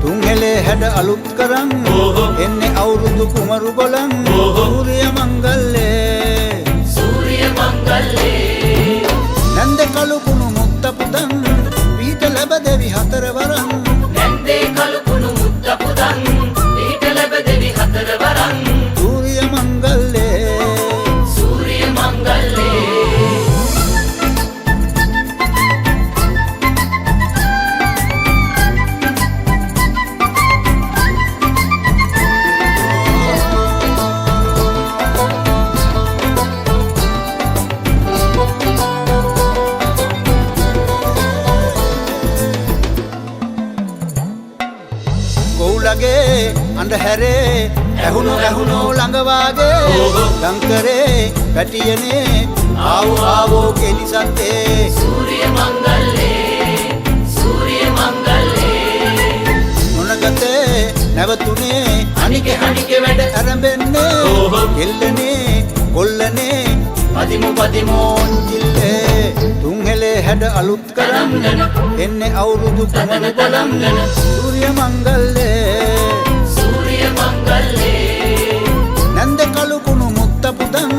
තුන්හෙලේ හැඩ අලුත් කරන් එන්නේ අවුරුදු කුමරු ගොලන් සූර්ය මංගල්ලේ නැන්ද කළු කුණු මුත්ත පුතන් පීඨ ලැබ දෙවි හතර වරන් සූර්ය මංගල්ලේ ගොවුලගේ අඳුරේ ඇහුණු ළඟවාගේ ලංකරේ පැටියනේ ආවෝ කෙලිසත්තේ සූර්ය මංගල්ලේ මොනගතේ නැවතුනේ හනිකේ වැඩ ආරම්භෙන්නේ කෙල්ලනේ කොල්ලනේ පදිමෝන්චිල්ලේ තුන්හෙලේ හැඩ අලුත් කරන් එන්නේ අවුරුදු කුමරු ගොලන් සූර්ය මංගල්ලේ නැන්ද කළු කුණු මුත්ත පුතන්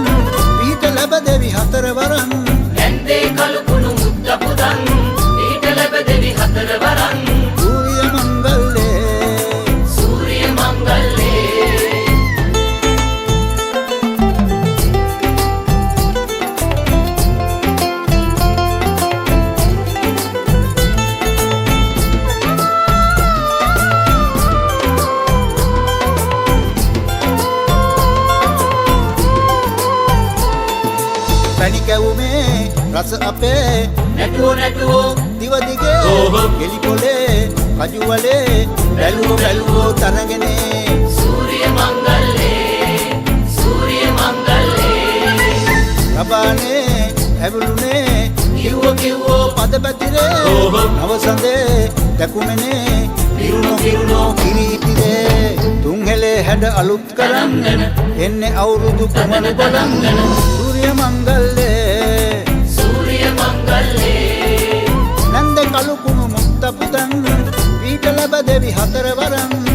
පීඨ ලැබ දෙවි හතර වරන් සූර්ය මංගල්ලේ පැණි කැවුමේ රස අපේ නැටුවෝ දිවදිගේ ගෙලි පොලේ කජුවලේ බැලුවෝ තරගෙනේ සූර්ය මංගල්ලේ රබානේ ඇවුලුනේ කිව්වෝ පද පැතිරේ නවසඳේ දැකුමනේ පිරුණෝ කිරීතිරේ තුන්හෙලේ හැඩ අලුත් කරන් එන්නේ අවුරුදු කුමරු ගොලන් සූර්ය මංගල්ලේ නැන්ද කළු කුණු මුත්ත පුතන් පීඨ ලැබ දෙවි හතර වරන්